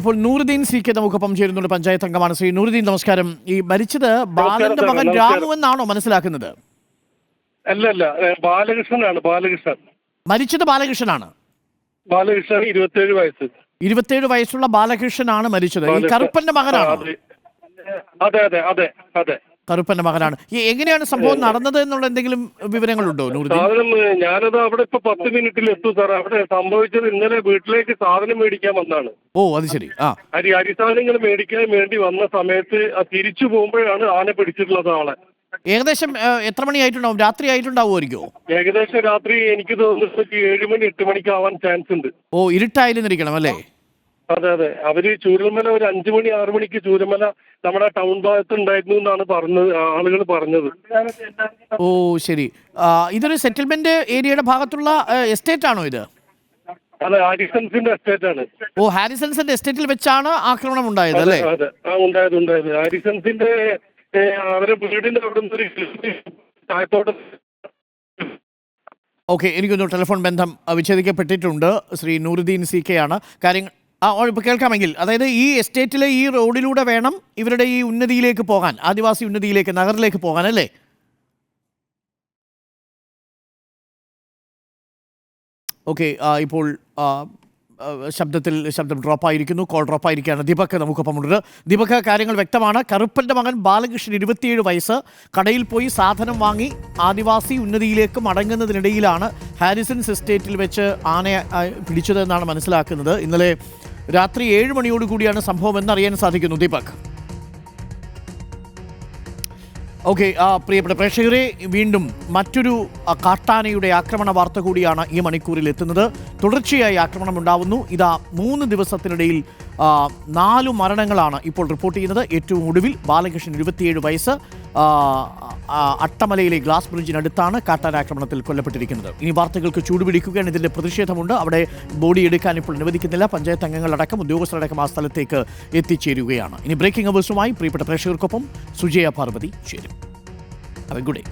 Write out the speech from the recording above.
ഇപ്പോൾ നൂറുദ്ദീൻ CK നമുക്കൊപ്പം ചേരുന്നുണ്ട്. പഞ്ചായത്ത് അംഗമാണ്. ശ്രീ നൂറുദ്ദീൻ, നമസ്കാരം. ഈ മരിച്ചത് ബാലന്റെ മകൻ രാമു എന്നാണോ മനസ്സിലാക്കുന്നത്? അല്ലല്ല, ബാലകൃഷ്ണനാണ്. ബാലകൃഷ്ണൻ മരിച്ചത് ബാലകൃഷ്ണനാണ്. ബാലകൃഷ്ണൻ 27 വയസ്സ്. 27 വയസ്സുള്ള ബാലകൃഷ്ണനാണ് മരിച്ചത്. ഈ കറുപ്പന്റെ മകനാണ്. അതെ അതെ അതെ അതെ, കറുപ്പന്റെ മകനാണ്. ഈ എങ്ങനെയാണ് സംഭവം നടന്നത് എന്നുള്ള എന്തെങ്കിലും വിവരങ്ങളുണ്ടോ നൂറുദ്ദീൻ? സാധനം ഞാനത് അവിടെ ഇപ്പൊ 10 മിനിറ്റിൽ എത്തും സാർ. അവിടെ സംഭവിച്ചത് ഇന്നലെ വീട്ടിലേക്ക് സാധനം മേടിക്കാൻ വന്നതാണ്. ഓ, അത് ശരി. അരി സാധനങ്ങൾ മേടിക്കാൻ വേണ്ടി വന്ന സമയത്ത് തിരിച്ചു പോകുമ്പോഴാണ് ആന പിടിച്ചിട്ടുള്ളത് ആളെ. ഏകദേശം എത്ര മണിയായിട്ടുണ്ടാവും? രാത്രി ആയിട്ടുണ്ടാവുമായിരിക്കോ? ഏകദേശം രാത്രി എനിക്ക് തോന്നുന്നു 7 മണി 8 മണിക്ക് ആവാൻ ചാൻസ് ഉണ്ട്. ഓ, ഇരുട്ടായിരുന്നിരിക്കണം അല്ലേ? അതെ അതെ, അവര് ചൂരൽമല ഒരു 5 മണി 6 മണിക്ക് ചൂരൽമല നമ്മുടെ ടൗൺ ഭാഗത്ത് ഉണ്ടായിരുന്നു എന്നാണ് ആളുകൾ പറഞ്ഞത്. ഓ ശരി. ഇതൊരു സെറ്റിൽമെന്റ് ഏരിയയുടെ ഭാഗത്തുള്ള എസ്റ്റേറ്റ് ആണോ ഇത്? അതെ, ഹാരിസൺസിന്റെ എസ്റ്റേറ്റ് ആണ്. ഓ, ഹാരിസൺസിന്റെ എസ്റ്റേറ്റിൽ വെച്ചാണ് ആക്രമണം ഉണ്ടായത് അല്ലേ? അതെ, ഉണ്ടായത് ഹാരിസൺസിന്റെ അവരെ വീടിന്റെ അവിടെ നിന്ന് ഒരു താഴത്തോട്ട്. ഓക്കെ, എനിക്കൊന്ന് ടെലിഫോൺ ബന്ധം വിച്ഛേദിക്കപ്പെട്ടിട്ടുണ്ട്. ശ്രീ നൂറുദ്ദീൻ CK ആണ്. കാര്യങ്ങൾ ഇപ്പോൾ കേൾക്കാമെങ്കിൽ, അതായത് ഈ എസ്റ്റേറ്റിലെ ഈ റോഡിലൂടെ വേണം ഇവരുടെ ഈ ഉന്നതിയിലേക്ക് പോകാൻ, ആദിവാസി ഉന്നതിയിലേക്ക്, നഗറിലേക്ക് പോകാൻ അല്ലേ? ഓക്കെ, ഇപ്പോൾ ശബ്ദം ഡ്രോപ്പായിരിക്കുന്നു. കോൾ ഡ്രോപ്പായിരിക്കുകയാണ്. ദീപക് നമുക്കൊപ്പമുണ്ട്. ദീപക്, കാര്യങ്ങൾ വ്യക്തമാണ്. കറുപ്പൻ്റെ മകൻ ബാലകൃഷ്ണൻ 27 വയസ്സ് കടയിൽ പോയി സാധനം വാങ്ങി ആദിവാസി ഉന്നതിയിലേക്ക് മടങ്ങുന്നതിനിടയിലാണ് ഹാരിസൺസ് എസ്റ്റേറ്റിൽ വെച്ച് ആനയെ പിടിച്ചതെന്നാണ് മനസ്സിലാക്കുന്നത്. ഇന്നലെ രാത്രി 7 മണിയോടുകൂടിയാണ് സംഭവം എന്നറിയാൻ സാധിക്കുന്നു. ദീപക്, ഓക്കെ. പ്രിയപ്പെട്ട പ്രേക്ഷകരെ, വീണ്ടും മറ്റൊരു കാട്ടാനയുടെ ആക്രമണ വാർത്ത കൂടിയാണ് ഈ മണിക്കൂറിൽ എത്തുന്നത്. തുടർച്ചയായി ആക്രമണം ഉണ്ടാവുന്നു. ഇതാ 3 ദിവസത്തിനിടയിൽ 4 മരണങ്ങളാണ് ഇപ്പോൾ റിപ്പോർട്ട് ചെയ്യുന്നത്. ഏറ്റവും ഒടുവിൽ ബാലകൃഷ്ണൻ 27 വയസ്സ് അട്ടമലയിലെ ഗ്ലാസ് ബ്രിഡ്ജിനടുത്താണ് കാട്ടാനാക്രമണത്തിൽ കൊല്ലപ്പെട്ടിരിക്കുന്നത്. ഇനി വാർത്തകൾക്ക് ചൂടുപിടിക്കുകയാണ്. ഇതിൻ്റെ പ്രതിഷേധമുണ്ട്. അവിടെ ബോഡി എടുക്കാൻ ഇപ്പോൾ അനുവദിക്കുന്നില്ല. പഞ്ചായത്ത് അംഗങ്ങളടക്കം ഉദ്യോഗസ്ഥരടക്കം ആ സ്ഥലത്തേക്ക് എത്തിച്ചേരുകയാണ്. ഇനി ബ്രേക്കിംഗ് അവേഴ്സുമായി പ്രിയപ്പെട്ട പ്രേക്ഷകർക്കൊപ്പം സുജയ പാർവതി ചേരും. Good day.